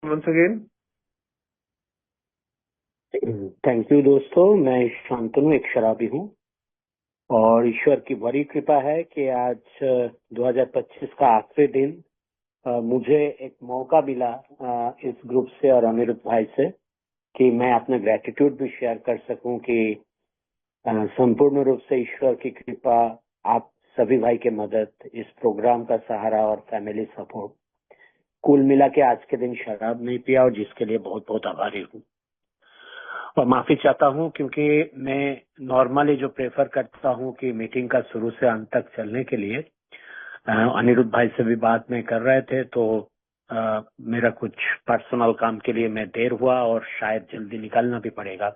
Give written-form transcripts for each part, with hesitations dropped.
once again. Thank you दोस्तों, मैं शांतनु एक शराबी हूँ और ईश्वर की बड़ी कृपा है कि आज 2025 का आखिरी दिन मुझे एक मौका मिला इस ग्रुप से और अनिरुद्ध भाई से कि मैं अपना ग्रेटिट्यूड भी शेयर कर सकूं कि संपूर्ण रूप से ईश्वर की कृपा, आप सभी भाई के मदद, इस प्रोग्राम का सहारा और फैमिली सपोर्ट, कुल मिला के आज के दिन शराब नहीं पिया और जिसके लिए बहुत बहुत आभारी हूँ। और माफी चाहता हूं क्योंकि मैं नॉर्मली जो प्रेफर करता हूं कि मीटिंग का शुरू से अंत तक चलने के लिए अनिरुद्ध भाई से भी बात में कर रहे थे, तो मेरा कुछ पर्सनल काम के लिए मैं देर हुआ और शायद जल्दी निकलना भी पड़ेगा।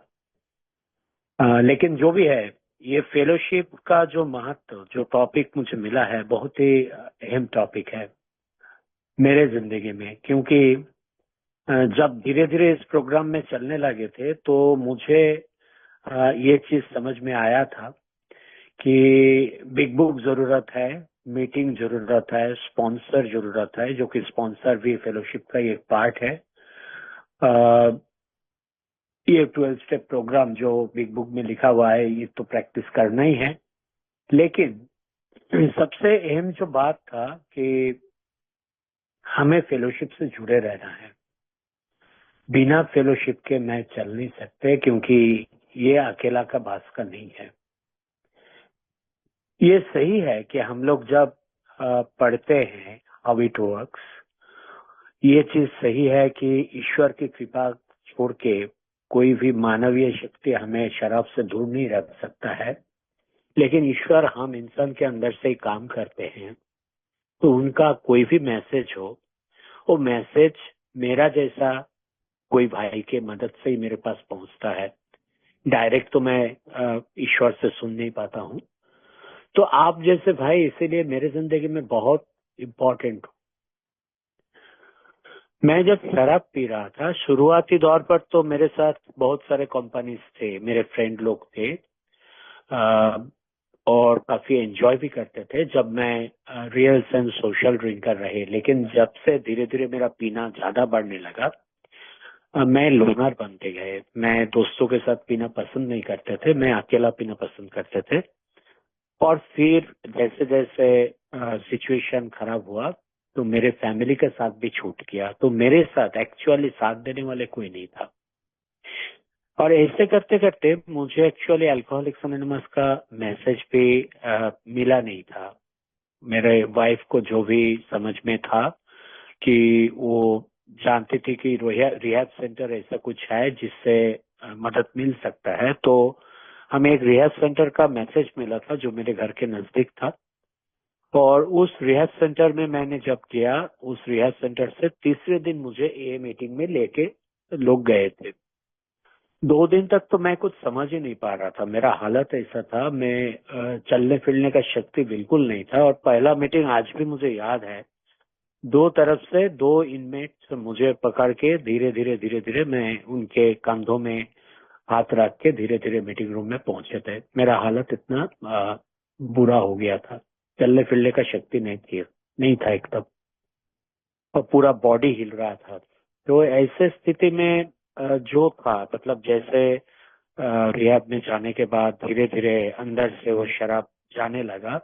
लेकिन जो भी है, ये फेलोशिप का जो महत्व, जो टॉपिक मुझे मिला है, बहुत ही अहम टॉपिक है मेरे जिंदगी में, क्योंकि जब धीरे धीरे इस प्रोग्राम में चलने लगे थे तो मुझे ये चीज समझ में आया था कि बिग बुक जरूरत है, मीटिंग जरूरत है, स्पॉन्सर जरूरत है, जो कि स्पॉन्सर भी फेलोशिप का एक पार्ट है। ये 12 स्टेप प्रोग्राम जो बिग बुक में लिखा हुआ है, ये तो प्रैक्टिस करना ही है। लेकिन सबसे अहम जो बात था कि हमें फेलोशिप से जुड़े रहना है। बिना फेलोशिप के मैं चल नहीं सकते, क्योंकि ये अकेला का भास्कर नहीं है। ये सही है कि हम लोग जब पढ़ते हैं हाउ इट वर्क्स, ये चीज सही है कि ईश्वर की कृपा छोड़ के कोई भी मानवीय शक्ति हमें शराब से दूर नहीं रख सकता है। लेकिन ईश्वर हम इंसान के अंदर से ही काम करते हैं, तो उनका कोई भी मैसेज हो, वो मैसेज मेरा जैसा कोई भाई के मदद से ही मेरे पास पहुंचता है। डायरेक्ट तो मैं ईश्वर से सुन नहीं पाता हूँ। तो आप जैसे भाई इसीलिए मेरे जिंदगी में बहुत इम्पोर्टेंट हो। मैं जब शराब पी रहा था शुरुआती दौर पर, तो मेरे साथ बहुत सारे कंपनीज थे, मेरे फ्रेंड लोग थे, और काफी एंजॉय भी करते थे जब मैं रियल एंड सोशल ड्रिंकर रहे। लेकिन जब से धीरे धीरे मेरा पीना ज्यादा बढ़ने लगा, मैं लोनर बनते गए। मैं दोस्तों के साथ पीना पसंद नहीं करते थे, मैं अकेला पीना पसंद करते थे। और फिर जैसे जैसे सिचुएशन खराब हुआ तो मेरे फैमिली के साथ भी छूट गया, तो मेरे साथ एक्चुअली साथ देने वाले कोई नहीं था। और ऐसे करते करते मुझे एक्चुअली अल्कोहलिक्स एनोनिमस का मैसेज भी मिला नहीं था। मेरे वाइफ को जो भी समझ में था कि वो जानती थी कि रिहैब सेंटर ऐसा कुछ है जिससे मदद मिल सकता है, तो हमें एक रिहैब सेंटर का मैसेज मिला था जो मेरे घर के नजदीक था। और उस रिहैब सेंटर में मैंने जब गया, उस रिहैब सेंटर से तीसरे दिन मुझे ए मीटिंग में लेके लोग गए थे। 2 दिन तक तो मैं कुछ समझ ही नहीं पा रहा था, मेरा हालत ऐसा था, मैं चलने फिरने का शक्ति बिल्कुल नहीं था। और पहला मीटिंग आज भी मुझे याद है, दो तरफ से दो इनमेट्स मुझे पकड़ के धीरे धीरे धीरे धीरे मैं उनके कंधों में हाथ रख के धीरे धीरे मीटिंग रूम में पहुंचे थे। मेरा हालत इतना बुरा हो गया था, चलने फिरने का शक्ति नहीं था एकदम, और पूरा बॉडी हिल रहा था। तो ऐसे स्थिति में जो था, मतलब जैसे रिहैब में जाने के बाद धीरे धीरे अंदर से वो शराब जाने लगा,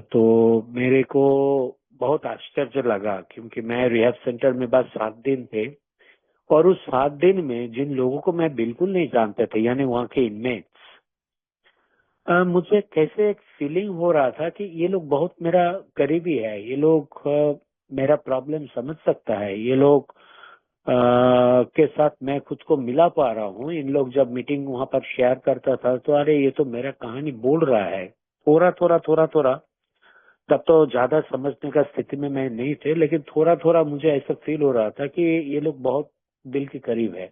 तो मेरे को बहुत आश्चर्य लगा, क्योंकि मैं रिहैब सेंटर में बस 7 दिन थे। और उस 7 दिन में जिन लोगों को मैं बिल्कुल नहीं जानते थे, यानी वहाँ के इनमेट्स, मुझे कैसे एक फीलिंग हो रहा था कि ये लोग बहुत मेरा करीबी है, ये लोग मेरा प्रॉब्लम समझ सकता है, ये लोग के साथ मैं खुद को मिला पा रहा हूँ। इन लोग जब मीटिंग वहां पर शेयर करता था तो अरे ये तो मेरा कहानी बोल रहा है, थोड़ा थोड़ा थोड़ा थोड़ा। तब तो ज्यादा समझने का स्थिति में मैं नहीं थे, लेकिन थोड़ा थोड़ा मुझे ऐसा फील हो रहा था कि ये लोग बहुत दिल के करीब है,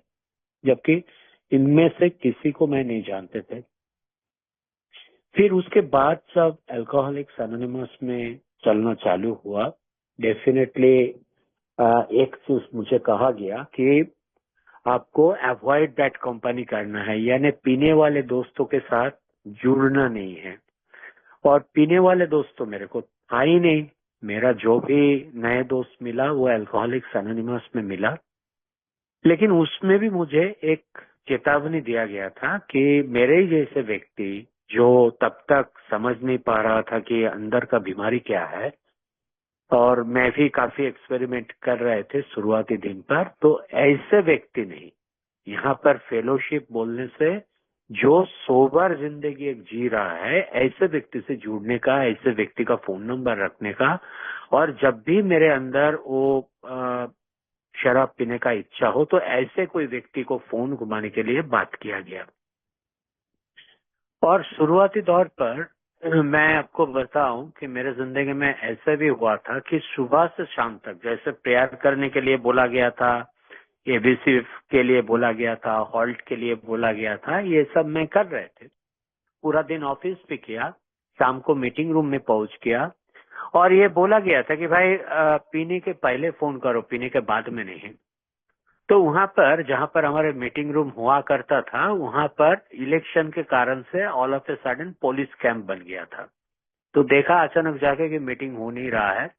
जबकि इनमें से किसी को मैं नहीं जानते थे। फिर उसके बाद जब अल्कोहलिक्स एनोनिमस में चलना चालू हुआ, डेफिनेटली एक चीज मुझे कहा गया कि आपको अवॉइड दैट कंपनी करना है, यानी पीने वाले दोस्तों के साथ जुड़ना नहीं है। और पीने वाले दोस्त तो मेरे को था ही नहीं, मेरा जो भी नए दोस्त मिला वो अल्कोहलिक्स एनोनिमस में मिला, लेकिन उसमें भी मुझे एक चेतावनी दिया गया था कि मेरे ही जैसे व्यक्ति जो तब तक समझ नहीं पा रहा था कि अंदर का बीमारी क्या है, और मैं भी काफी एक्सपेरिमेंट कर रहे थे शुरुआती दिन पर, तो ऐसे व्यक्ति नहीं, यहाँ पर फेलोशिप बोलने से जो सोबर जिंदगी एक जी रहा है, ऐसे व्यक्ति से जुड़ने का, ऐसे व्यक्ति का फोन नंबर रखने का, और जब भी मेरे अंदर वो शराब पीने का इच्छा हो तो ऐसे कोई व्यक्ति को फोन घुमाने के लिए बात किया गया। और शुरुआती दौर पर मैं आपको बताऊं कि मेरे जिंदगी में ऐसा भी हुआ था कि सुबह से शाम तक, जैसे प्रेयर करने के लिए बोला गया था, एबीसी के लिए बोला गया था, हॉल्ट के लिए बोला गया था, ये सब मैं कर रहे थे। पूरा दिन ऑफिस भी किया, शाम को मीटिंग रूम में पहुंच गया, और ये बोला गया था कि भाई पीने के पहले फोन करो, पीने के बाद में नहीं। तो वहां पर, जहां पर हमारे मीटिंग रूम हुआ करता था, वहां पर इलेक्शन के कारण से all of a sudden police camp बन गया था। तो देखा अचानक जाके कि मीटिंग हो नहीं रहा है,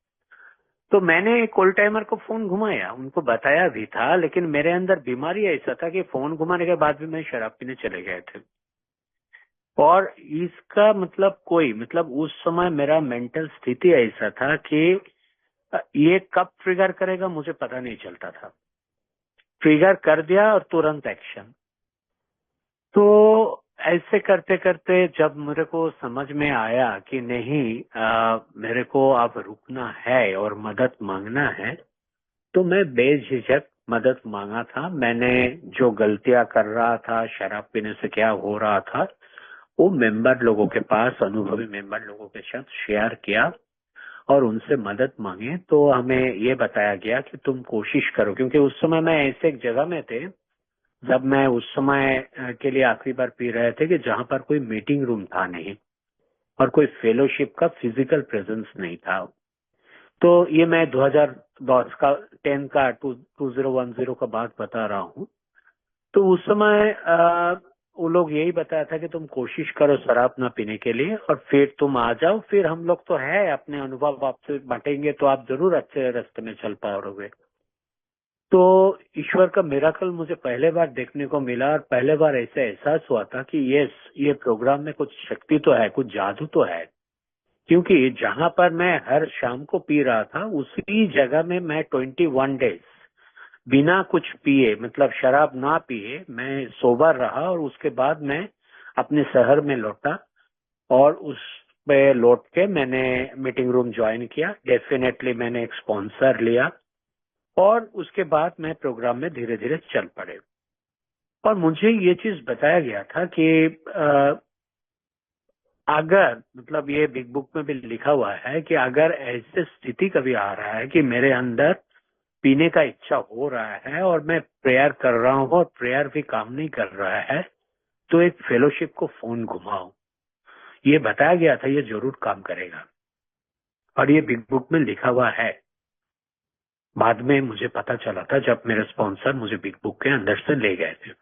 तो मैंने एक ओल्ड टाइमर को फोन घुमाया, उनको बताया भी था, लेकिन मेरे अंदर बीमारी ऐसा था कि फोन घुमाने के बाद भी मैं शराब पीने चले गए थे। और इसका मतलब उस समय मेरा मेंटल स्थिति ऐसा था कि ये कब ट्रिगर करेगा मुझे पता नहीं चलता था। ट्रिगर कर दिया और तुरंत एक्शन। तो ऐसे करते करते जब मेरे को समझ में आया कि नहीं, मेरे को अब रुकना है और मदद मांगना है, तो मैं बेझिझक मदद मांगा था। मैंने जो गलतियां कर रहा था, शराब पीने से क्या हो रहा था, वो मेंबर लोगों के पास, अनुभवी मेंबर लोगों के साथ शेयर किया और उनसे मदद मांगे। तो हमें ये बताया गया कि तुम कोशिश करो, क्योंकि उस समय मैं ऐसे एक जगह में थे, जब मैं उस समय के लिए आखिरी बार पी रहे थे, कि जहां पर कोई मीटिंग रूम था नहीं और कोई फेलोशिप का फिजिकल प्रेजेंस नहीं था। तो ये मैं 2010 का 10 का 2010 का बात बता रहा हूँ। तो उस समय वो लोग यही बताया था कि तुम कोशिश करो शराब ना पीने के लिए, और फिर तुम आ जाओ, फिर हम लोग तो है, अपने अनुभव आपसे बांटेंगे, तो आप जरूर अच्छे रास्ते में चल पाओगे। तो ईश्वर का मिराकल मुझे पहले बार देखने को मिला, और पहले बार ऐसा एहसास हुआ था कि ये प्रोग्राम में कुछ शक्ति तो है, कुछ जादू तो है। क्योंकि जहां पर मैं हर शाम को पी रहा था, उसी जगह में मैं 21 डेज बिना कुछ पिए, मतलब शराब ना पिए, मैं सोबर रहा, और उसके बाद मैं अपने शहर में लौटा, और उस पे लौट के मैंने मीटिंग रूम ज्वाइन किया। डेफिनेटली मैंने एक स्पॉन्सर लिया, और उसके बाद मैं प्रोग्राम में धीरे धीरे चल पड़े। और मुझे ये चीज बताया गया था कि अगर, मतलब ये बिग बुक में भी लिखा हुआ है कि अगर ऐसे स्थिति कभी आ रहा है कि मेरे अंदर पीने का इच्छा हो रहा है और मैं प्रेयर कर रहा हूँ और प्रेयर भी काम नहीं कर रहा है, तो एक फेलोशिप को फोन घुमाओ। ये बताया गया था, ये जरूर काम करेगा, और ये बिग बुक में लिखा हुआ है। बाद में मुझे पता चला था जब मेरे स्पॉन्सर मुझे बिग बुक के अंदर से ले गए थे,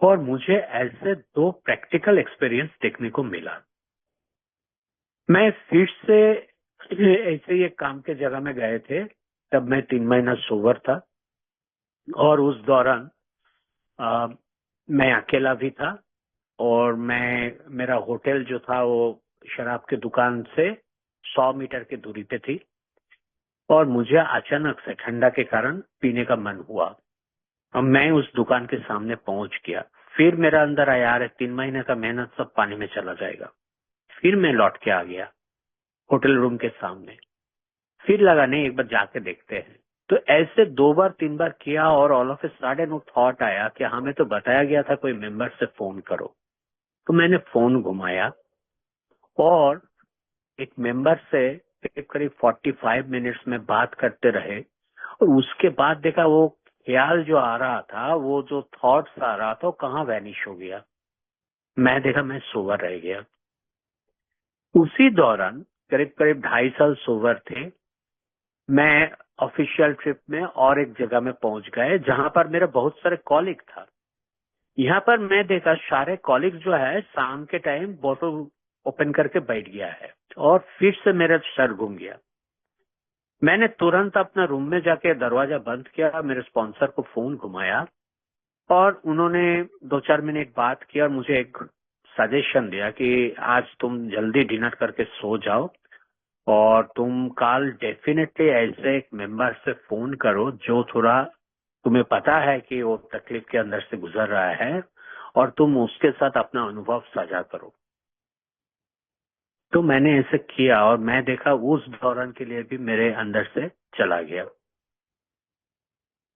और मुझे ऐसे 2 प्रैक्टिकल एक्सपीरियंस देखने को मिला। मैं फिर से ऐसे ही एक काम के जगह में गए थे, तब मैं 3 महीना सोबर था, और उस दौरान मैं अकेला भी था, और मेरा होटल जो था वो शराब की दुकान से 100 मीटर की दूरी पे थी, और मुझे अचानक से ठंडा के कारण पीने का मन हुआ। अब मैं उस दुकान के सामने पहुंच गया। फिर मेरा अंदर आया, यार 3 महीने का मेहनत सब पानी में चला जाएगा। फिर मैं लौट के आ गया होटल रूम के सामने। फिर लगा नहीं, एक बार जाके देखते हैं। तो ऐसे 2 बार 3 बार किया, और ऑल ऑफ ए सडन वो थॉट आया कि हमें तो बताया गया था कोई मेंबर से फोन करो। तो मैंने फोन घुमाया, और एक मेंबर से करीब 45 मिनट्स में बात करते रहे, और उसके बाद देखा वो ख्याल जो आ रहा था, वो जो थॉट्स आ रहा था, वो कहाँ वैनिश हो गया। मैं देखा मैं सोवर रह गया। उसी दौरान करीब करीब 2.5 साल सोवर थे। मैं ऑफिशियल ट्रिप में और एक जगह में पहुंच गए, जहां पर मेरे बहुत सारे कॉलिग था। यहाँ पर मैं देखा सारे कॉलिग जो है शाम के टाइम बोतल ओपन करके बैठ गया है, और फिर से मेरा सर घूम गया। मैंने तुरंत अपना रूम में जाके दरवाजा बंद किया, मेरे स्पॉन्सर को फोन घुमाया और उन्होंने 2-4 मिनट बात किया और मुझे एक सजेशन दिया कि आज तुम जल्दी डिनर करके सो जाओ और तुम कल डेफिनेटली ऐसे एक मेंबर से फोन करो जो थोड़ा तुम्हें पता है कि वो तकलीफ के अंदर से गुजर रहा है और तुम उसके साथ अपना अनुभव साझा करो। तो मैंने ऐसे किया और मैं देखा उस दौरान के लिए भी मेरे अंदर से चला गया।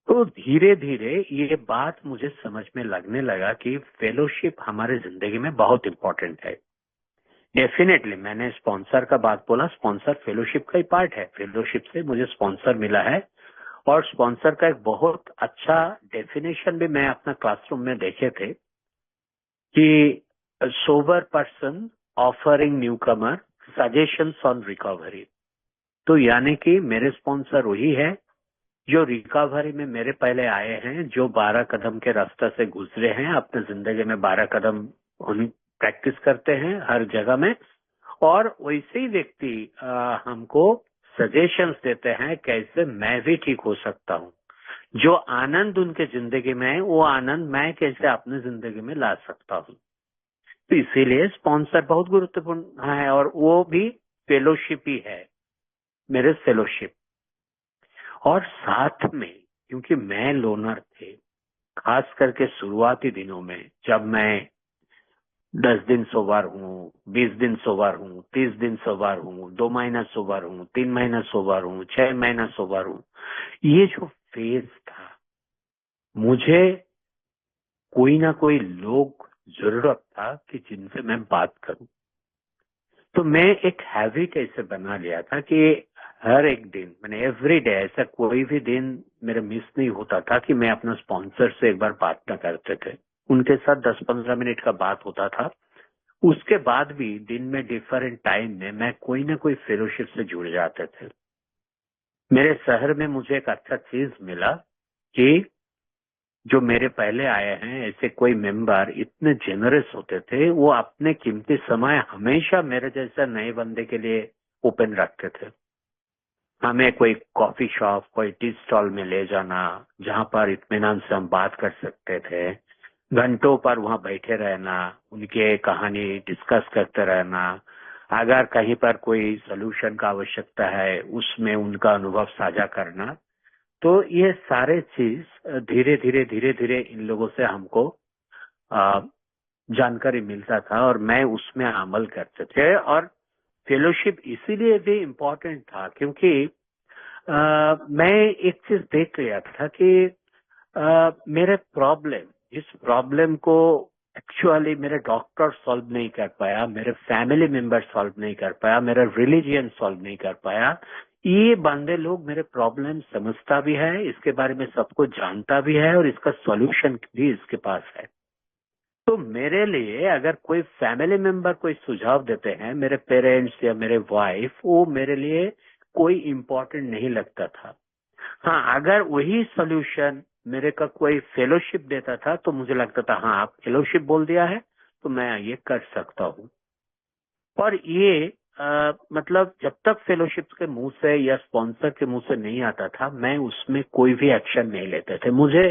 तो धीरे धीरे ये बात मुझे समझ में लगने लगा कि फेलोशिप हमारे जिंदगी में बहुत इंपॉर्टेंट है। डेफिनेटली मैंने स्पॉन्सर का बात बोला, स्पॉन्सर फेलोशिप का ही पार्ट है। फेलोशिप से मुझे स्पॉन्सर मिला है और स्पॉन्सर का एक बहुत अच्छा डेफिनेशन भी मैं अपना क्लासरूम में देखे थे कि sober person offering new Qamar suggestions on recovery. तो यानी कि मेरे स्पॉन्सर वही है जो रिकवरी में मेरे पहले आए हैं, जो 12 कदम के रास्ते से गुजरे हैं, अपने जिंदगी में 12 कदम प्रैक्टिस करते हैं हर जगह में, और वैसे ही व्यक्ति हमको सजेशंस देते हैं कैसे मैं भी ठीक हो सकता हूँ। जो आनंद उनके जिंदगी में है वो आनंद मैं कैसे अपनी जिंदगी में ला सकता हूँ। तो इसीलिए स्पॉन्सर बहुत गुरुत्वपूर्ण है और वो भी फेलोशिप ही है, मेरे फेलोशिप। और साथ में क्योंकि मैं लोनर थे, खास करके शुरुआती दिनों में जब मैं 10 दिन सोबर हूँ, 20 दिन सोबर हूँ, 30 दिन सोबर हूँ, 2 महीना सोबर हूँ, 3 महीना सोबर हूँ, 6 महीना सोबर हूँ, ये जो फेज था, मुझे कोई ना कोई लोग जरूरत था कि जिनसे मैं बात करूं। तो मैं एक हैबिट ऐसे बना लिया था कि हर एक दिन मैंने एवरी डे, ऐसा कोई भी दिन मेरा मिस नहीं होता था कि मैं अपना स्पॉन्सर से एक बार बात न करते थे। उनके साथ 10-15 मिनट का बात होता था। उसके बाद भी दिन में डिफरेंट टाइम में मैं कोई ना कोई फेलोशिप से जुड़ जाते थे। मेरे शहर में मुझे एक अच्छा चीज मिला कि जो मेरे पहले आए हैं ऐसे कोई मेंबर इतने जेनरस होते थे, वो अपने कीमती समय हमेशा मेरे जैसा नए बंदे के लिए ओपन रखते थे। हमें कोई कॉफी शॉप, कोई टी स्टॉल में ले जाना जहां पर इत्मीनान से हम बात कर सकते थे, घंटों पर वहां बैठे रहना, उनके कहानी डिस्कस करते रहना, अगर कहीं पर कोई सोल्यूशन का आवश्यकता है उसमें उनका अनुभव साझा करना। तो ये सारे चीज धीरे धीरे इन लोगों से हमको आ, जानकारी मिलता था और मैं उसमें अमल करते थे। और फेलोशिप इसीलिए भी इम्पोर्टेंट था क्योंकि मैं एक चीज देख लिया था कि मेरे इस प्रॉब्लम को एक्चुअली मेरे डॉक्टर सॉल्व नहीं कर पाया, मेरे फैमिली मेंबर सॉल्व नहीं कर पाया, मेरा रिलीजियन सॉल्व नहीं कर पाया। ये बंदे लोग मेरे प्रॉब्लम समझता भी है, इसके बारे में सब कुछ जानता भी है और इसका सॉल्यूशन भी इसके पास है। तो मेरे लिए अगर कोई फैमिली मेंबर कोई सुझाव देते हैं, मेरे पेरेंट्स या मेरे वाइफ, वो मेरे लिए कोई इम्पोर्टेंट नहीं लगता था। हाँ, अगर वही सोल्यूशन मेरे का कोई फेलोशिप देता था तो मुझे लगता था हाँ, आप फेलोशिप बोल दिया है तो मैं ये कर सकता हूँ। और ये मतलब जब तक फेलोशिप के मुंह से या स्पॉन्सर के मुंह से नहीं आता था, मैं उसमें कोई भी एक्शन नहीं लेते थे। मुझे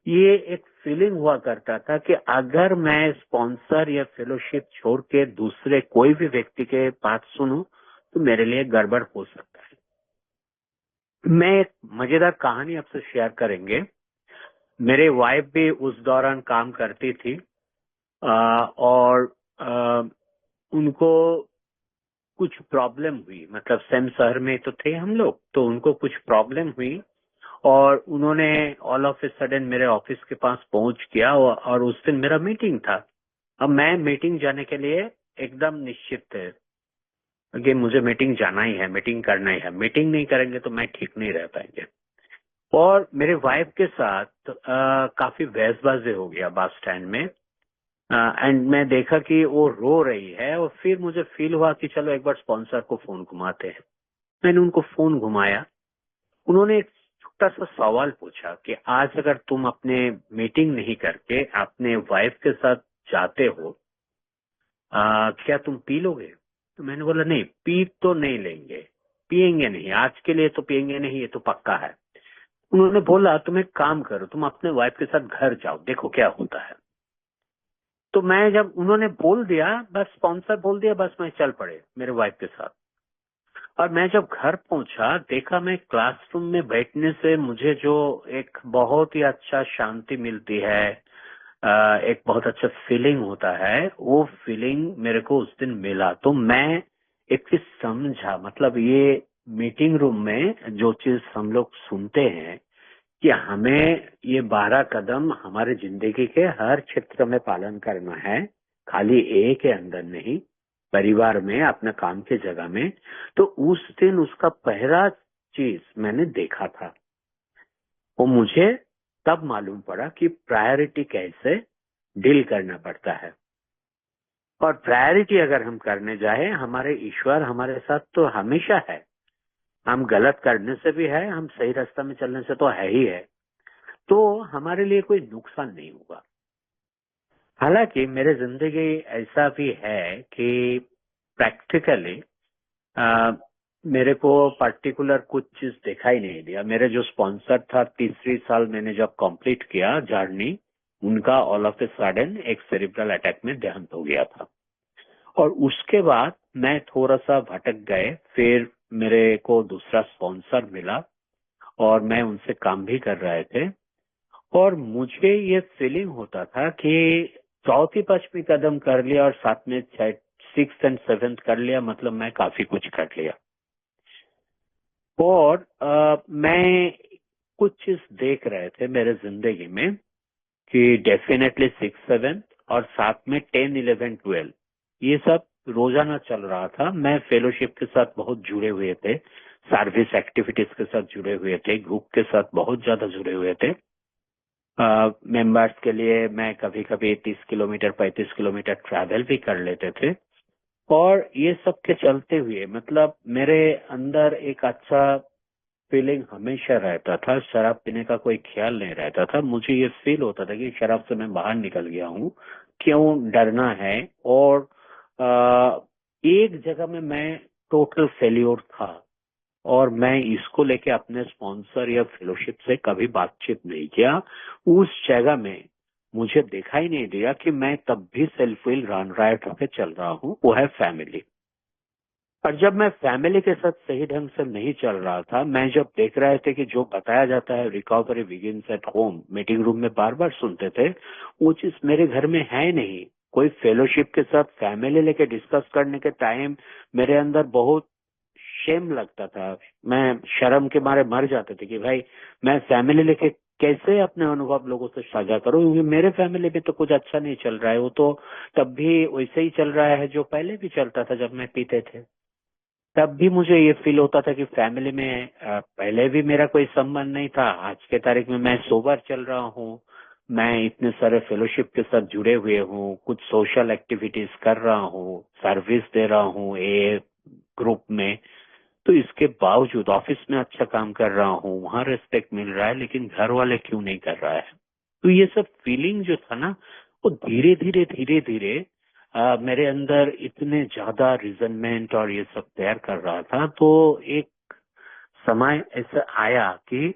ये एक फीलिंग हुआ करता था कि अगर मैं स्पॉन्सर या फेलोशिप छोड़ के दूसरे कोई भी व्यक्ति के बात सुनूं तो मेरे लिए गड़बड़ हो सकता है। मैं एक मजेदार कहानी आपसे शेयर करेंगे। मेरे वाइफ भी उस दौरान काम करती थी और उनको कुछ प्रॉब्लम हुई, मतलब सेम शहर में तो थे हम लोग, तो उनको कुछ प्रॉब्लम हुई और उन्होंने ऑल ऑफ ए सडन मेरे ऑफिस के पास पहुंच किया और उस दिन मेरा मीटिंग था। अब मैं मीटिंग जाने के लिए एकदम निश्चित थे कि मुझे मीटिंग जाना ही है, मीटिंग करना ही है, मीटिंग नहीं करेंगे तो मैं ठीक नहीं रह पाएंगे। और मेरे वाइफ के साथ काफी बहसबाजी हो गया बस स्टैंड में। एंड मैं देखा कि वो रो रही है और फिर मुझे फील हुआ कि चलो एक बार स्पॉन्सर को फोन घुमाते हैं। मैंने उनको फोन घुमाया। उन्होंने एक छोटा सा सवाल पूछा कि आज अगर तुम अपने मीटिंग नहीं करके अपने वाइफ के साथ जाते हो, क्या तुम पी लोगे? तो मैंने बोला नहीं, पी तो नहीं लेंगे, पिएंगे नहीं, आज के लिए तो पिएंगे नहीं, ये तो पक्का है। उन्होंने बोला तुम एक काम करो, तुम अपने वाइफ के साथ घर जाओ, देखो क्या होता है। तो मैं जब उन्होंने बोल दिया, बस स्पॉन्सर बोल दिया, बस मैं चल पड़े मेरे वाइफ के साथ। और मैं जब घर पहुंचा, देखा मैं क्लासरूम में बैठने से मुझे जो एक बहुत ही अच्छा शांति मिलती है, एक बहुत अच्छा फीलिंग होता है, वो फीलिंग मेरे को उस दिन मिला। तो मैं एक चीज समझा, मतलब ये मीटिंग रूम में जो चीज हम लोग सुनते हैं कि हमें ये 12 कदम हमारे जिंदगी के हर क्षेत्र में पालन करना है, खाली एक के अंदर नहीं, परिवार में, अपने काम की जगह में। तो उस दिन उसका पहला चीज मैंने देखा था, वो मुझे तब मालूम पड़ा कि प्रायोरिटी कैसे डील करना पड़ता है। और प्रायोरिटी अगर हम करने जाए, हमारे ईश्वर हमारे साथ तो हमेशा है। हम गलत करने से भी है, हम सही रास्ता में चलने से तो है ही है। तो हमारे लिए कोई नुकसान नहीं होगा। हालांकि मेरे जिंदगी ऐसा भी है कि प्रैक्टिकली मेरे को पर्टिकुलर कुछ चीज दिखाई नहीं दिया। मेरे जो स्पॉन्सर था, तीसरी साल मैंने जब कंप्लीट किया जर्नी, उनका ऑल ऑफ ए सडन एक सेरिब्रल अटैक में देहांत हो गया था। और उसके बाद मैं थोड़ा सा भटक गए, फिर मेरे को दूसरा स्पॉन्सर मिला और मैं उनसे काम भी कर रहे थे। और मुझे ये फीलिंग होता था कि चौथी पांचवी कदम कर लिया और साथ में सिक्स एंड सेवेंथ कर लिया, मतलब मैं काफी कुछ कर लिया। और मैं कुछ चीज देख रहे थे मेरे जिंदगी में कि डेफिनेटली सिक्स सेवेंथ और साथ में 10, 11, 12 ये सब रोजाना चल रहा था। मैं फेलोशिप के साथ बहुत जुड़े हुए थे, सर्विस एक्टिविटीज के साथ जुड़े हुए थे, ग्रुप के साथ बहुत ज्यादा जुड़े हुए थे। मेंबर्स के लिए मैं कभी कभी 30 किलोमीटर 35 किलोमीटर ट्रैवल भी कर लेते थे। और ये सब के चलते हुए मतलब मेरे अंदर एक अच्छा फीलिंग हमेशा रहता था, शराब पीने का कोई ख्याल नहीं रहता था। मुझे ये फील होता था कि शराब से मैं बाहर निकल गया हूँ, क्यों डरना है। और एक जगह में मैं टोटल फेल्योर था, और मैं इसको लेके अपने स्पॉन्सर या फेलोशिप से कभी बातचीत नहीं किया। उस जगह में मुझे दिखाई नहीं दिया कि मैं तब भी सेल्फ विल रन राइट होके चल रहा हूँ, वो है फैमिली। और जब मैं फैमिली के साथ सही ढंग से नहीं चल रहा था, मैं जब देख रहे थे कि जो बताया जाता है recovery begins at home, meeting room में बार बार सुनते थे, वो चीज मेरे घर में है नहीं। कोई फेलोशिप के साथ फैमिली लेके डिस्कस करने के टाइम मेरे अंदर बहुत शेम लगता था। मैं शर्म के मारे मर जाते थे कि भाई मैं फैमिली लेके कैसे अपने अनुभव लोगों से साझा करूं, क्योंकि मेरे फैमिली में तो कुछ अच्छा नहीं चल रहा है। वो तो तब भी वैसे ही चल रहा है जो पहले भी चलता था जब मैं पीते थे। तब भी मुझे ये फील होता था कि फैमिली में पहले भी मेरा कोई संबंध नहीं था, आज के तारीख में मैं सोबर चल रहा हूँ, मैं इतने सारे फेलोशिप के साथ जुड़े हुए हूँ, कुछ सोशल एक्टिविटीज कर रहा हूँ, सर्विस दे रहा हूँ ए ग्रुप में। तो इसके बावजूद ऑफिस में अच्छा काम कर रहा हूँ, वहां रिस्पेक्ट मिल रहा है, लेकिन घर वाले क्यों नहीं कर रहा है। तो ये सब फीलिंग जो था ना, वो धीरे धीरे धीरे धीरे मेरे अंदर इतने ज्यादा रिजनमेंट और ये सब तैयार कर रहा था। तो एक समय ऐसा आया कि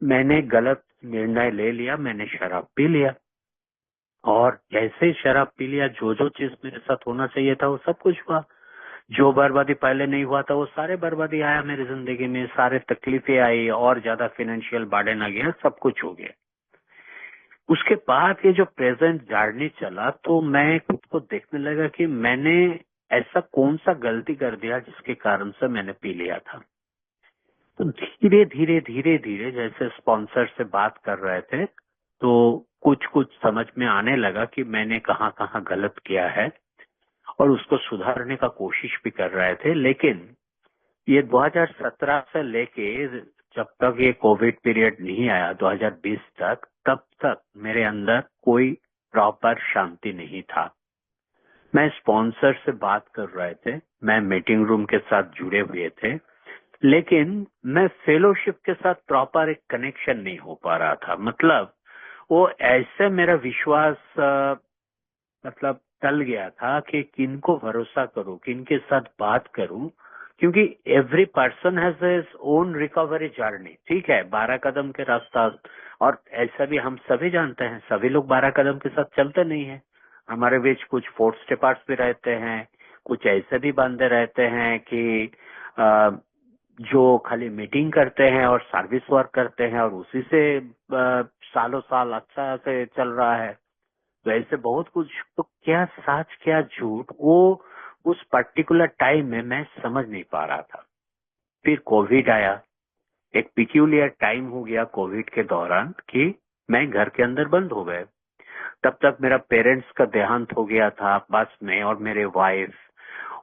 मैंने गलत निर्णय ले लिया, मैंने शराब पी लिया। और जैसे ही शराब पी लिया, जो जो चीज मेरे साथ होना चाहिए था वो सब कुछ हुआ। जो बर्बादी पहले नहीं हुआ था वो सारे बर्बादी आया मेरी जिंदगी में, सारे तकलीफें आई, और ज्यादा फाइनेंशियल बर्डन आ गया, सब कुछ हो गया। उसके बाद ये जो प्रेजेंट जर्नी चला, तो मैं खुद को देखने लगा कि मैंने ऐसा कौन सा गलती कर दिया जिसके कारण से मैंने पी लिया था। तो धीरे धीरे धीरे धीरे जैसे स्पॉन्सर से बात कर रहे थे, तो कुछ कुछ समझ में आने लगा कि मैंने कहाँ कहाँ गलत किया है, और उसको सुधारने का कोशिश भी कर रहे थे। लेकिन ये 2017 से लेके जब तक ये कोविड पीरियड नहीं आया 2020 तक, तब तक मेरे अंदर कोई प्रॉपर शांति नहीं था। मैं स्पॉन्सर से बात कर रहे थे, मैं मीटिंग रूम के साथ जुड़े हुए थे, लेकिन मैं फेलोशिप के साथ प्रॉपर एक कनेक्शन नहीं हो पा रहा था। मतलब वो ऐसे मेरा विश्वास मतलब टल गया था कि किनको भरोसा करूं, किनके साथ बात करूं, क्योंकि every person has his own recovery journey. ठीक है, 12 कदम के रास्ता, और ऐसा भी हम सभी जानते हैं, सभी लोग 12 कदम के साथ चलते नहीं है। हमारे बीच कुछ फोर्थ स्टेपर्स भी रहते हैं, कुछ ऐसे भी बंदे रहते हैं कि अ, जो खाली मीटिंग करते हैं और सर्विस वर्क करते हैं और उसी से सालों साल अच्छा से चल रहा है। तो ऐसे बहुत कुछ, तो क्या सच क्या झूठ, वो उस पर्टिकुलर टाइम में मैं समझ नहीं पा रहा था। फिर कोविड आया, एक पिक्यूलियर टाइम हो गया कोविड के दौरान कि मैं घर के अंदर बंद हो गए। तब तक मेरा पेरेंट्स का देहांत हो गया था, बस मैं और मेरे वाइफ।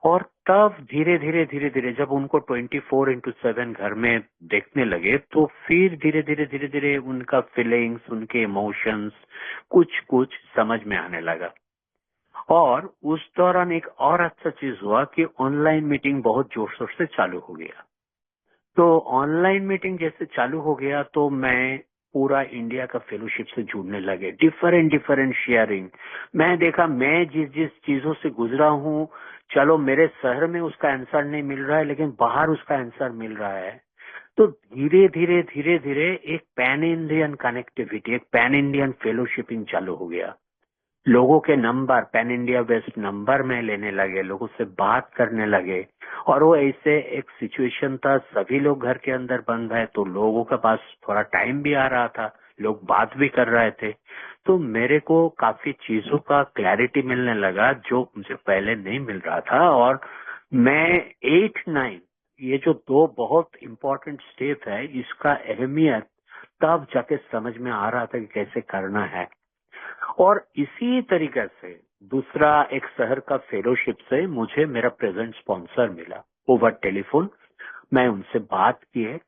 और तब धीरे धीरे धीरे धीरे जब उनको 24/7 घर में देखने लगे, तो फिर धीरे धीरे धीरे धीरे उनका फीलिंग्स, उनके इमोशंस कुछ कुछ समझ में आने लगा। और उस दौरान एक और अच्छा चीज हुआ कि ऑनलाइन मीटिंग बहुत जोर शोर से चालू हो गया। तो ऑनलाइन मीटिंग जैसे चालू हो गया, तो मैं पूरा इंडिया का फेलोशिप से जुड़ने लगे, डिफरेंट डिफरेंट शेयरिंग। मैं देखा, मैं जिस जिस चीजों से गुजरा हूँ, चलो मेरे शहर में उसका आंसर नहीं मिल रहा है, लेकिन बाहर उसका आंसर मिल रहा है। तो धीरे धीरे धीरे धीरे एक पैन इंडियन कनेक्टिविटी, एक पैन इंडियन फेलोशिपिंग चालू हो गया। लोगों के number, pan India based number में लेने लगे, लोगों से बात करने लगे। और वो ऐसे एक सिचुएशन था, सभी लोग घर के अंदर बंद है, तो लोगों के पास थोड़ा टाइम भी आ रहा था, लोग बात भी कर रहे थे। तो मेरे को काफी चीजों का क्लैरिटी मिलने लगा जो मुझे पहले नहीं मिल रहा था। और मैं 8-9, ये जो दो बहुत इम्पोर्टेंट स्टेप है, इसका अहमियत तब जाके समझ में आ रहा था कि कैसे करना है। और इसी तरीके से दूसरा एक शहर का फेलोशिप से मुझे मेरा प्रेजेंट स्पॉन्सर मिला ओवर टेलीफोन। मैं उनसे बात किए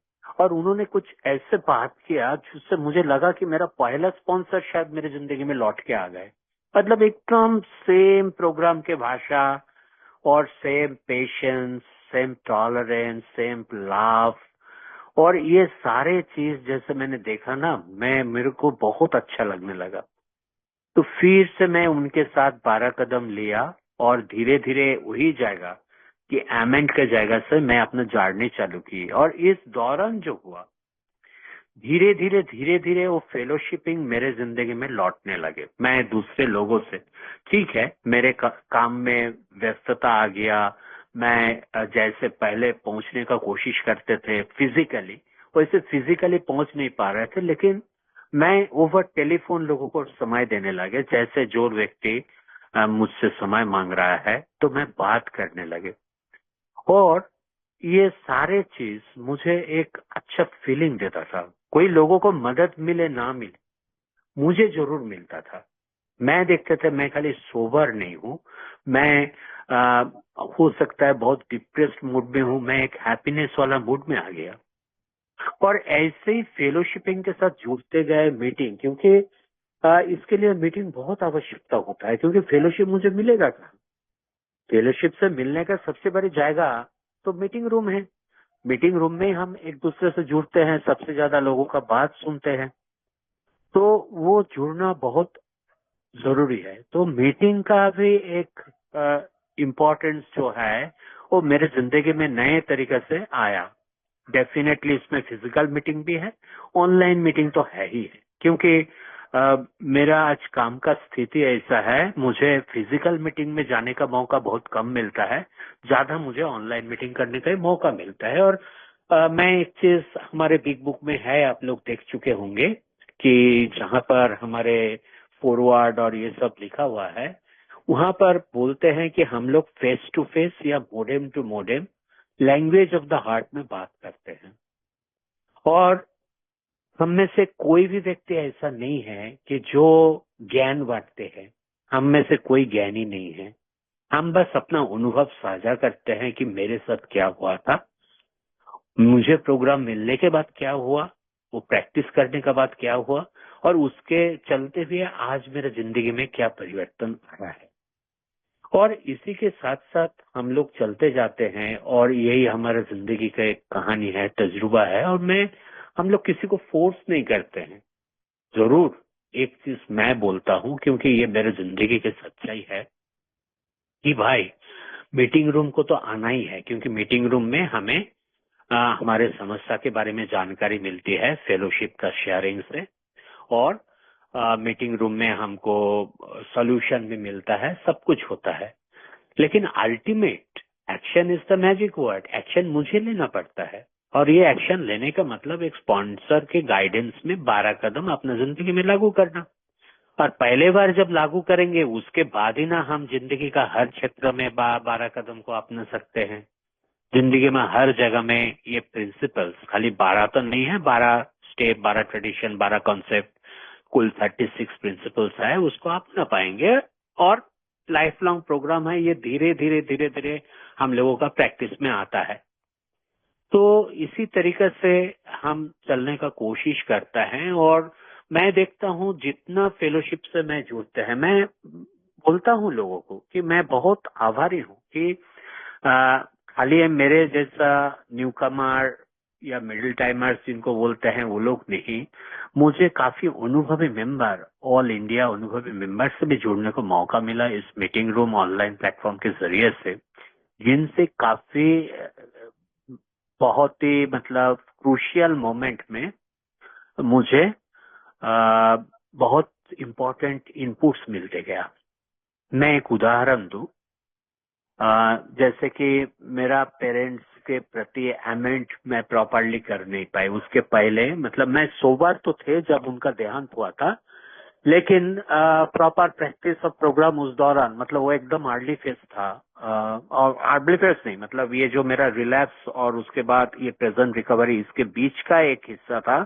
और उन्होंने कुछ ऐसे बात किया जिससे मुझे लगा कि मेरा पहला स्पॉन्सर शायद मेरी जिंदगी में लौट के आ गए। मतलब एकदम सेम प्रोग्राम के भाषा, और same patience, same tolerance, same laugh, और ये सारे चीज जैसे मैंने देखा ना, मैं मेरे को बहुत अच्छा लगने लगा। तो फिर से मैं उनके साथ 12 कदम लिया और धीरे धीरे वही जाएगा कि एमेंट के जगह से मैं अपना जर्नी चालू की। और इस दौरान जो हुआ, धीरे धीरे धीरे धीरे वो फेलोशिपिंग मेरे जिंदगी में लौटने लगे। मैं दूसरे लोगों से, ठीक है, मेरे काम में व्यस्तता आ गया। मैं जैसे पहले पहुंचने का कोशिश करते थे फिजिकली, वैसे फिजिकली पहुंच नहीं पा रहे थे, लेकिन मैं ओवर टेलीफोन लोगों को समय देने लगे। जैसे जो व्यक्ति मुझसे समय मांग रहा है, तो मैं बात करने लगे। और ये सारे चीज मुझे एक अच्छा फीलिंग देता था। कोई लोगों को मदद मिले ना मिले, मुझे जरूर मिलता था। मैं देखते थे मैं खाली सोबर नहीं हूँ, मैं हो सकता है बहुत डिप्रेस्ड मूड में हूँ, मैं एक हैप्पीनेस वाला मूड में आ गया। और ऐसे ही फेलोशिपिंग के साथ जुड़ते गए मीटिंग, क्योंकि इसके लिए मीटिंग बहुत आवश्यकता होता है, क्योंकि फेलोशिप मुझे मिलेगा कहाँ? फेलोशिप से मिलने का सबसे बड़ी जगह तो मीटिंग रूम है। मीटिंग रूम में हम एक दूसरे से जुड़ते हैं, सबसे ज्यादा लोगों का बात सुनते हैं, तो वो जुड़ना बहुत जरूरी है। तो मीटिंग का भी एक इम्पोर्टेंस जो है, वो मेरे जिंदगी में नए तरीके से आया। डेफिनेटली इसमें फिजिकल मीटिंग भी है, ऑनलाइन मीटिंग तो है ही है, क्योंकि मेरा आज काम का स्थिति ऐसा है, मुझे फिजिकल मीटिंग में जाने का मौका बहुत कम मिलता है, ज्यादा मुझे ऑनलाइन मीटिंग करने का ही मौका मिलता है। और मैं एक चीज हमारे बिग बुक में है, आप लोग देख चुके होंगे, कि जहाँ पर हमारे फॉरवर्ड और ये सब लिखा हुआ है, वहां पर बोलते हैं कि हम लोग फेस टू फेस या modem to modem language of the heart में बात करते हैं। और हम में से कोई भी व्यक्ति ऐसा नहीं है कि जो ज्ञान बांटते हैं। हम में से कोई ज्ञानी नहीं है। हम बस अपना अनुभव साझा करते हैं कि मेरे साथ क्या हुआ था, मुझे प्रोग्राम मिलने के बाद क्या हुआ, वो प्रैक्टिस करने के बाद क्या हुआ, और उसके चलते हुए आज मेरे जिंदगी में क्या परिवर्तन आया है। और इसी के साथ साथ हम लोग चलते जाते हैं, और यही हमारा जिंदगी का एक कहानी है, तजुर्बा है। और हम लोग किसी को फोर्स नहीं करते हैं। जरूर एक चीज मैं बोलता हूँ, क्योंकि ये मेरे जिंदगी की सच्चाई है, कि भाई मीटिंग रूम को तो आना ही है, क्योंकि मीटिंग रूम में हमें हमारे समस्या के बारे में जानकारी मिलती है फेलोशिप का शेयरिंग से, और मीटिंग रूम में हमको सोल्यूशन भी मिलता है, सब कुछ होता है। लेकिन ultimate action is the magic word. Action मुझे लेना पड़ता है, और ये एक्शन लेने का मतलब एक स्पॉन्सर के गाइडेंस में 12 कदम अपना जिंदगी में लागू करना। और पहले बार जब लागू करेंगे उसके बाद ही ना हम जिंदगी का हर क्षेत्र में 12 कदम को अपना सकते हैं। जिंदगी में हर जगह में ये प्रिंसिपल्स, खाली 12 तो नहीं है, 12 स्टेप, 12 ट्रेडिशन, 12 कॉन्सेप्ट, कुल 36 प्रिंसिपल्स है, उसको अपना पाएंगे। और लाइफ लॉन्ग प्रोग्राम है ये, धीरे धीरे धीरे धीरे हम लोगों का प्रैक्टिस में आता है। तो इसी तरीके से हम चलने का कोशिश करता है। और मैं देखता हूँ जितना फेलोशिप से मैं जुड़ते हैं, मैं बोलता हूँ लोगों को कि मैं बहुत आभारी हूँ कि खाली मेरे जैसा न्यू कमर या मिडिल टाइमर्स जिनको बोलते हैं वो लोग नहीं, मुझे काफी अनुभवी मेंबर, ऑल इंडिया अनुभवी मेंबर से भी जुड़ने को मौका मिला इस मीटिंग रूम ऑनलाइन प्लेटफॉर्म के जरिए से, जिनसे काफी बहुत ही मतलब क्रूशियल मोमेंट में मुझे बहुत इम्पोर्टेंट इनपुट्स मिलते गया। मैं एक उदाहरण दूं, जैसे कि मेरा पेरेंट्स के प्रति अमेंट मैं प्रॉपरली कर नहीं पाई उसके पहले, मतलब मैं सोबर तो थे जब उनका देहांत हुआ था, लेकिन प्रॉपर प्रैक्टिस ऑफ प्रोग्राम उस दौरान, मतलब वो एकदम अर्ली फेज था। और अर्ली फेज नहीं, मतलब ये जो मेरा रिलैप्स और उसके बाद ये प्रेजेंट रिकवरी, इसके बीच का एक हिस्सा था,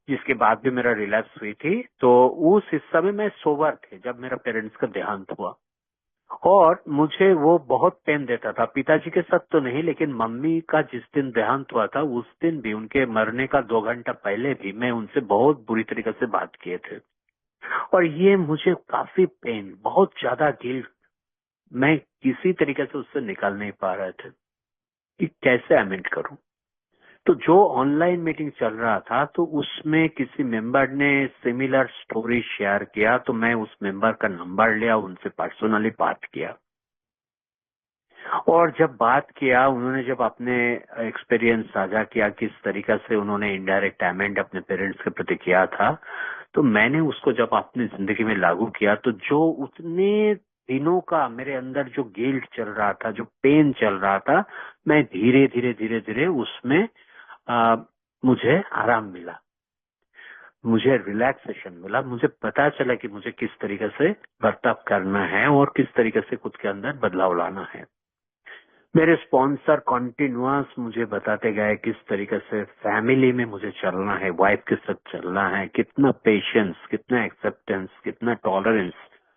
जिसके बाद भी मेरा रिलैप्स हुई थी। तो उस हिस्सा में मैं सोबर थे जब मेरा पेरेंट्स का देहांत हुआ, और मुझे वो बहुत पेन देता था। पिताजी के साथ तो नहीं, लेकिन मम्मी का जिस दिन देहांत हुआ था उस दिन भी, उनके मरने का 2 घंटा पहले भी मैं उनसे बहुत बुरी तरीके से बात किए थे। और ये मुझे काफी पेन, बहुत ज्यादा गिल्ट, मैं किसी तरीके से उससे निकल नहीं पा रहे थे कि कैसे अमेंड करूं। तो जो ऑनलाइन मीटिंग चल रहा था, तो उसमें किसी मेंबर ने सिमिलर स्टोरी शेयर किया, तो मैं उस मेंबर का नंबर लिया, उनसे पर्सनली बात किया। और जब बात किया, उन्होंने जब अपने एक्सपीरियंस साझा किया, किस तरीके से उन्होंने इनडायरेक्ट अमेंड अपने पेरेंट्स के प्रति किया था, तो मैंने उसको जब अपनी जिंदगी में लागू किया, तो जो उतने दिनों का मेरे अंदर जो गिल्ट चल रहा था, जो पेन चल रहा था, मैं धीरे धीरे धीरे धीरे उसमें मुझे आराम मिला, मुझे रिलैक्सेशन मिला, मुझे पता चला कि मुझे किस तरीके से बर्ताव करना है और किस तरीके से खुद के अंदर बदलाव लाना है। मेरे स्पॉन्सर कॉन्टिन्यूअस मुझे बताते गए किस तरीके से फैमिली में मुझे चलना है, वाइफ के साथ चलना है, कितना पेशेंस, कितना एक्सेप्टेंस, कितना टॉलरेंस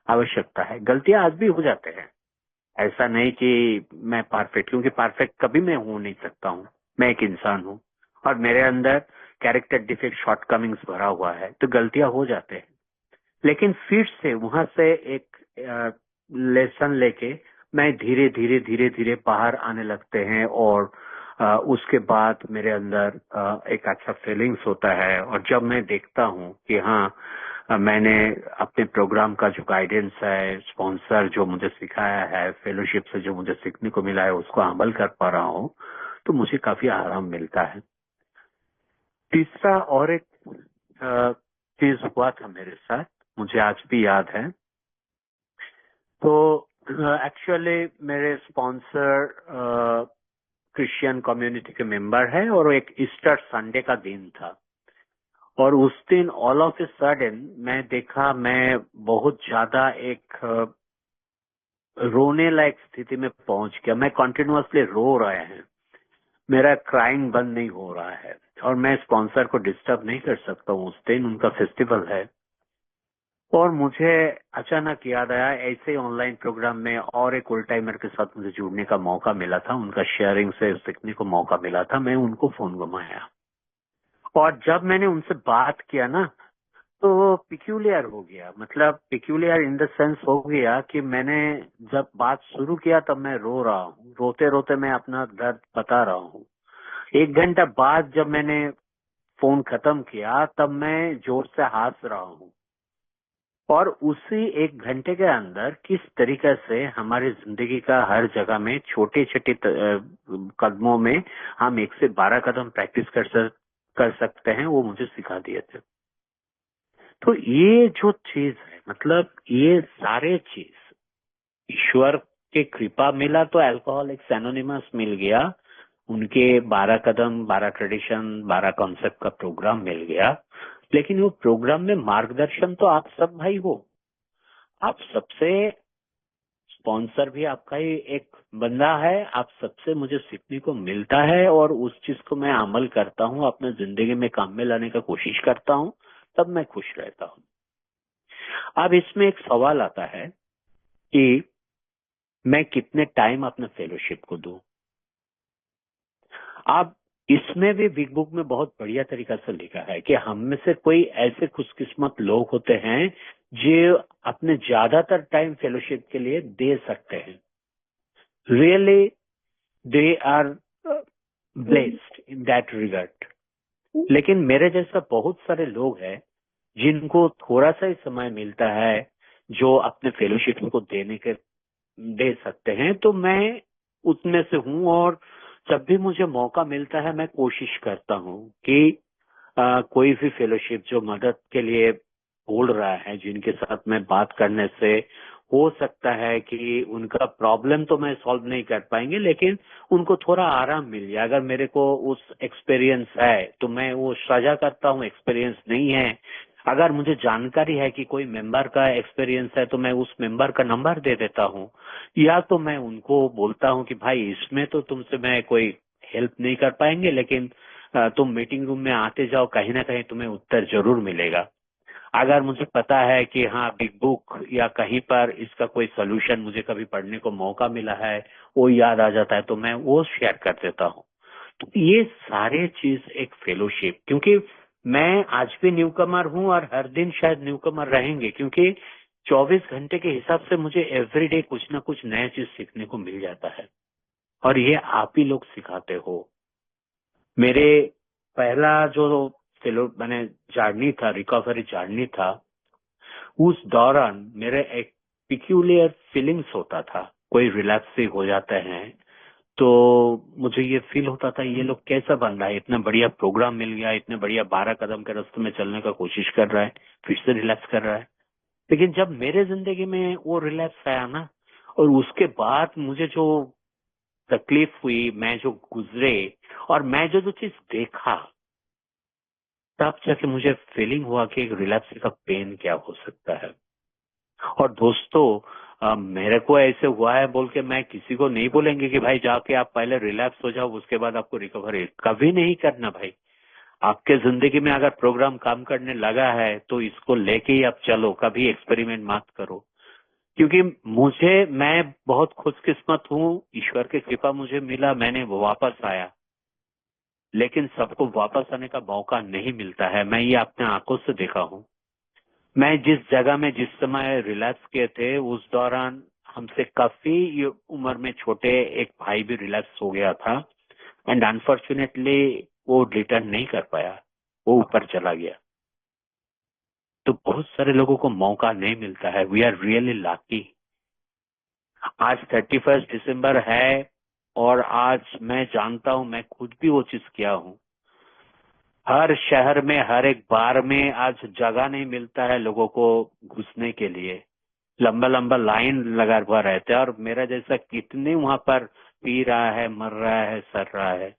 आवश्यकता है। गलतियां आज भी हो जाते हैं, ऐसा नहीं कि मैं परफेक्ट, क्योंकि परफेक्ट कभी मैं हो नहीं सकता हूँ, मैं एक इंसान हूँ और मेरे अंदर कैरेक्टर डिफेक्ट, शॉर्टकमिंग्स भरा हुआ है, तो गलतियां हो जाते हैं। लेकिन फिर से वहां से एक लेसन लेके मैं धीरे धीरे धीरे धीरे बाहर आने लगते हैं, और उसके बाद मेरे अंदर एक अच्छा फीलिंग्स होता है। और जब मैं देखता हूँ कि हाँ, मैंने अपने प्रोग्राम का जो गाइडेंस है, स्पॉन्सर जो मुझे सिखाया है, फेलोशिप से जो मुझे सीखने को मिला है, उसको अमल कर पा रहा हूँ, तो मुझे काफी आराम मिलता है। तीसरा और एक चीज हुआ था मेरे साथ, मुझे आज भी याद है। तो एक्चुअली मेरे स्पॉन्सर क्रिश्चियन कम्युनिटी के मेंबर है, और एक ईस्टर संडे का दिन था, और उस दिन ऑल ऑफ ए सडन मैं देखा, मैं बहुत ज्यादा एक रोने लायक स्थिति में पहुंच गया। मैं कंटिन्यूअसली रो रहे हैं, मेरा क्राइंग बंद नहीं हो रहा है, और मैं स्पॉन्सर को डिस्टर्ब नहीं कर सकता हूँ, उस दिन उनका फेस्टिवल है। और मुझे अचानक याद आया, ऐसे ऑनलाइन प्रोग्राम में और एक फुल टाइमर के साथ मुझे जुड़ने का मौका मिला था, उनका शेयरिंग से सीखने को मौका मिला था। मैं उनको फोन घुमाया, और जब मैंने उनसे बात किया ना, तो पिक्यूलियर हो गया, मतलब पिक्यूलियर इन द सेंस हो गया कि मैंने जब बात शुरू किया तब मैं रो रहा हूँ, रोते रोते मैं अपना दर्द बता रहा हूँ। 1 घंटा बाद जब मैंने फोन खत्म किया, तब मैं जोर से हंस रहा हूँ। और उसी 1 घंटे के अंदर किस तरीके से हमारी जिंदगी का हर जगह में छोटे छोटे कदमों में हम 1 से 12 कदम प्रैक्टिस कर सकते हैं, वो मुझे सिखा दिए थे। तो ये जो चीज है, मतलब ये सारे चीज ईश्वर के कृपा मिला तो अल्कोहलिक्स एनोनिमस मिल गया, उनके 12 कदम 12 ट्रेडिशन 12 कॉन्सेप्ट का प्रोग्राम मिल गया। लेकिन वो प्रोग्राम में मार्गदर्शन तो आप सब भाई हो, आप सबसे, स्पॉन्सर भी आपका ही एक बंदा है, आप सबसे मुझे सीखने को मिलता है और उस चीज को मैं अमल करता हूँ, अपने जिंदगी में काम में लाने का कोशिश करता हूँ, तब मैं खुश रहता हूँ। अब इसमें एक सवाल आता है कि मैं कितने टाइम अपने फेलोशिप को दूं। अब इसमें भी बिग बुक में बहुत बढ़िया तरीका से लिखा है कि हम में से कोई ऐसे खुशकिस्मत लोग होते हैं जो अपने ज्यादातर टाइम फेलोशिप के लिए दे सकते हैं। Really they are blessed in that regard. लेकिन मेरे जैसा बहुत सारे लोग हैं जिनको थोड़ा सा ही समय मिलता है जो अपने फेलोशिप को दे सकते हैं, तो मैं उसमें से हूँ। और जब भी मुझे मौका मिलता है मैं कोशिश करता हूँ कि कोई भी फेलोशिप जो मदद के लिए बोल रहा है, जिनके साथ मैं बात करने से हो सकता है कि उनका प्रॉब्लम तो मैं सॉल्व नहीं कर पाएंगे, लेकिन उनको थोड़ा आराम मिल जाए। अगर मेरे को उस एक्सपीरियंस है तो मैं वो साझा करता हूँ, एक्सपीरियंस नहीं है, अगर मुझे जानकारी है कि कोई मेंबर का एक्सपीरियंस है तो मैं उस मेंबर का नंबर दे देता हूँ, या तो मैं उनको बोलता हूँ कि भाई इसमें तो तुमसे मैं कोई हेल्प नहीं कर पाएंगे, लेकिन तुम मीटिंग रूम में आते जाओ, कहीं ना कहीं तुम्हें उत्तर जरूर मिलेगा। अगर मुझे पता है कि हाँ बिग बुक या कहीं पर इसका कोई सोल्यूशन मुझे कभी पढ़ने को मौका मिला है, वो याद आ जाता है, तो मैं वो शेयर कर देता हूँ। तो ये सारे चीज एक फेलोशिप, क्योंकि मैं आज भी न्यूकमर हूँ और हर दिन शायद न्यूकमर रहेंगे, क्योंकि 24 घंटे के हिसाब से मुझे एवरीडे कुछ ना कुछ नया चीज सीखने को मिल जाता है, और ये आप ही लोग सिखाते हो। मेरे पहला जो फेलो मैंने जर्नी था, रिकवरी जर्नी था, उस दौरान मेरे एक पिक्यूलियर फीलिंग्स होता था। कोई रिलैक्स से हो जाते हैं तो मुझे ये फील होता था ये लोग कैसा बन रहा है, इतना बढ़िया प्रोग्राम मिल गया, इतने बढ़िया 12 कदम के रास्ते में चलने का कोशिश कर रहा है, फिर से रिलैक्स कर रहा है। लेकिन जब मेरे जिंदगी में वो रिलैक्स आया ना, और उसके बाद मुझे जो तकलीफ हुई, मैं जो गुजरे, और मैं जो जो चीज देखा, तब जाके मुझे फीलिंग हुआ कि एक रिलैक्स का पेन क्या हो सकता है। और दोस्तों, मेरे को ऐसे हुआ है बोल के मैं किसी को नहीं बोलेंगे कि भाई जाके आप पहले रिलैक्स हो जाओ उसके बाद आपको रिकवरी, कभी नहीं करना भाई। आपके जिंदगी में अगर प्रोग्राम काम करने लगा है तो इसको लेके ही आप चलो, कभी एक्सपेरिमेंट मत करो। क्योंकि मैं बहुत खुशकिस्मत हूँ, ईश्वर की कृपा मुझे मिला, मैंने वापस आया। लेकिन सबको वापस आने का मौका नहीं मिलता है, मैं ये अपने आंखों से देखा हूँ। मैं जिस जगह में जिस समय रिलैक्स किए थे, उस दौरान हमसे काफी उम्र में छोटे एक भाई भी रिलैक्स हो गया था, एंड अनफॉर्चुनेटली वो रिटर्न नहीं कर पाया, वो ऊपर चला गया। तो बहुत सारे लोगों को मौका नहीं मिलता है। We are really lucky. आज 31 दिसंबर है, और आज मैं जानता हूं, मैं खुद भी वो चीज किया हूं। हर शहर में हर एक बार में आज जगह नहीं मिलता है लोगों को घुसने के लिए, लंबा लंबा लाइन लगा हुआ रहता है, और मेरा जैसा कितने वहां पर पी रहा है, मर रहा है, सर रहा है।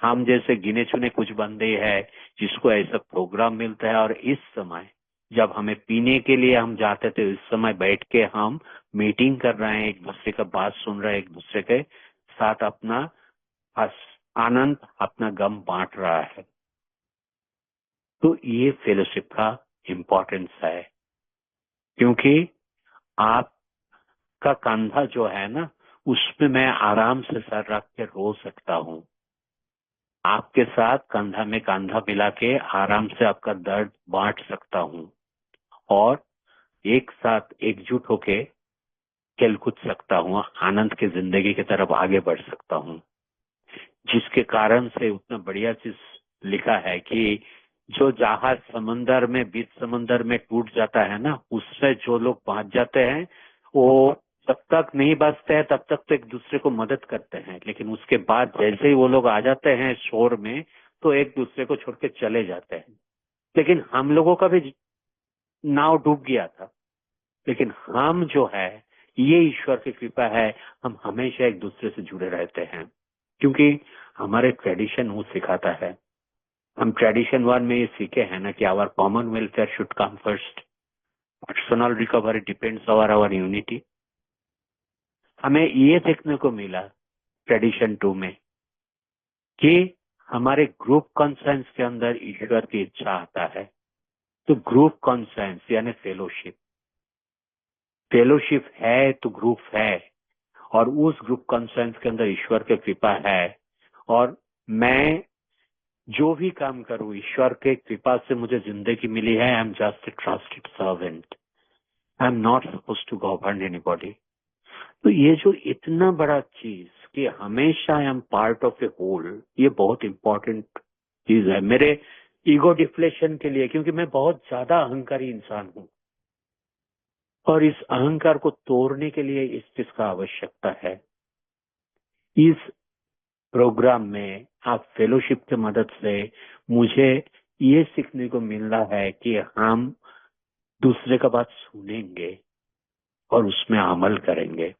हम जैसे गिने चुने कुछ बंदे हैं जिसको ऐसा प्रोग्राम मिलता है, और इस समय जब हमें पीने के लिए हम जाते थे, इस समय बैठ के हम मीटिंग कर रहे हैं, एक दूसरे का बात सुन रहे हैं, एक दूसरे के साथ अपना आनंद, अपना गम बांट रहा है। तो ये फेलोशिप का इम्पोर्टेंस है, क्योंकि आपका कंधा जो है ना, उसमें मैं आराम से सर रख के रो सकता हूँ। आपके साथ कंधा में कंधा मिला के आराम से आपका दर्द बांट सकता हूँ, और एक साथ एकजुट होके खेल कूद सकता हूँ, आनंद की जिंदगी की तरफ आगे बढ़ सकता हूँ। जिसके कारण से उतना बढ़िया चीज लिखा है कि जो जहाज समंदर में, बीच समंदर में टूट जाता है ना, उससे जो लोग पहुंच जाते हैं वो जब तक नहीं बचते हैं तब तक तो एक दूसरे को मदद करते हैं, लेकिन उसके बाद जैसे ही वो लोग आ जाते हैं शोर में तो एक दूसरे को छोड़ के चले जाते हैं। लेकिन हम लोगों का भी नाव डूब गया था, लेकिन हम जो है, ये ईश्वर की कृपा है, हम हमेशा एक दूसरे से जुड़े रहते हैं, क्योंकि हमारे ट्रेडिशन वो सिखाता है। हम ट्रेडिशन वन में ये सीखे हैं ना कि our common welfare should come first, personal recovery depends on our unity. हमें ये देखने को मिला ट्रेडिशन टू में कि हमारे ग्रुप कॉन्सेंस के अंदर ईश्वर की इच्छा आता है। तो ग्रुप कॉन्सेंस यानी फेलोशिप, फेलोशिप है तो ग्रुप है, और उस ग्रुप कॉन्सेंस के अंदर ईश्वर की कृपा है। और मैं जो भी काम करूं, ईश्वर के कृपा से मुझे जिंदगी मिली है। I am just a trusted servant, I am not suppose to govern anybody. तो ये जो इतना बड़ा चीज कि हमेशा I am part of a whole, ये बहुत इंपॉर्टेंट चीज है मेरे ईगो डिफ्लेशन के लिए, क्योंकि मैं बहुत ज्यादा अहंकारी इंसान हूं और इस अहंकार को तोड़ने के लिए इस चीज का आवश्यकता है। इस प्रोग्राम में आप फेलोशिप की मदद से मुझे ये सीखने को मिल रहा है कि हम दूसरे का बात सुनेंगे और उसमें अमल करेंगे।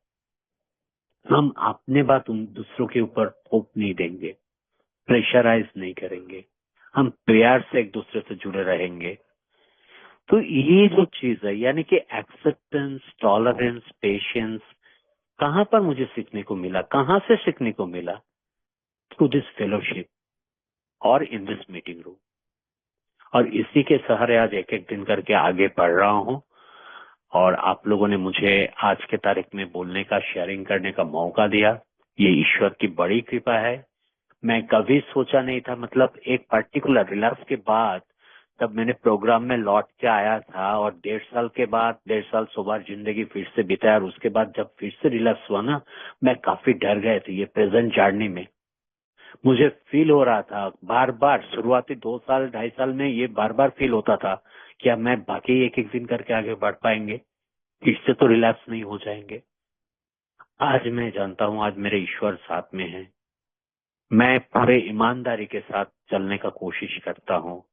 हम अपने बात उन दूसरों के ऊपर थोप नहीं देंगे, प्रेशराइज नहीं करेंगे, हम प्यार से एक दूसरे से जुड़े रहेंगे। तो ये जो चीज है यानी कि एक्सेप्टेंस, टॉलरेंस, पेशेंस, कहाँ पर मुझे सीखने को मिला, कहाँ से सीखने को मिला? थ्रू दिस फेलोशिप और इन दिस मीटिंग रूम। और इसी के सहारे आज एक एक दिन करके आगे बढ़ रहा हूँ। और आप लोगों ने मुझे आज के तारीख में बोलने का, शेयरिंग करने का मौका दिया, ये ईश्वर की बड़ी कृपा है। मैं कभी सोचा नहीं था, मतलब एक पर्टिकुलर रिलैक्स के बाद तब मैंने प्रोग्राम में लौट के आया था और 1.5 साल के बाद 1.5 साल सोबर जिंदगी फिर से बिताया, और उसके बाद जब फिर से रिलैक्स हुआ ना, मैं काफी डर गए थे ये प्रेजेंट जर्नी में। मुझे फील हो रहा था बार बार, शुरुआती 2 साल 2.5 साल में ये बार बार फील होता था कि अब मैं बाकी एक एक दिन करके आगे बढ़ पाएंगे, इससे तो रिलैक्स नहीं हो जाएंगे। आज मैं जानता हूँ आज मेरे ईश्वर साथ में है। मैं पूरे ईमानदारी के साथ चलने का कोशिश करता हूँ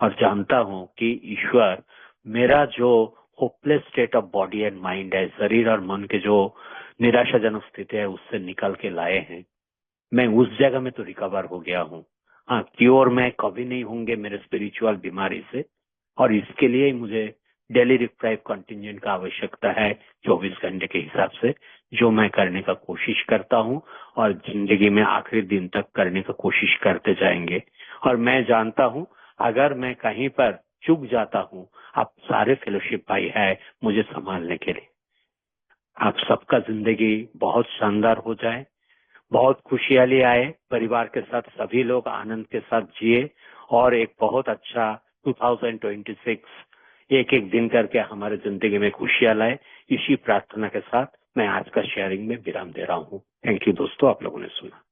और जानता हूँ कि ईश्वर मेरा जो hopeless state of body and mind है, शरीर और मन के जो निराशाजनक स्थिति है, उससे निकल के लाए हैं। मैं उस जगह में तो रिकवर हो गया हूँ। हाँ, क्योर मैं कभी नहीं होंगे मेरे स्पिरिचुअल बीमारी से, और इसके लिए मुझे डेली रिप्राइव कंटिजेंट का आवश्यकता है 24 घंटे के हिसाब से, जो मैं करने का कोशिश करता हूँ और जिंदगी में आखिरी दिन तक करने का कोशिश करते जाएंगे। और मैं जानता हूँ अगर मैं कहीं पर चूक जाता हूँ, आप सारे फेलोशिप भाई है मुझे संभालने के लिए। आप सबका जिंदगी बहुत शानदार हो जाए, बहुत खुशहाली आए, परिवार के साथ सभी लोग आनंद के साथ जिए, और एक बहुत अच्छा 2026 एक एक दिन करके हमारे जिंदगी में खुशियां लाए। इसी प्रार्थना के साथ मैं आज का शेयरिंग में विराम दे रहा हूँ। थैंक यू दोस्तों, आप लोगों ने सुना।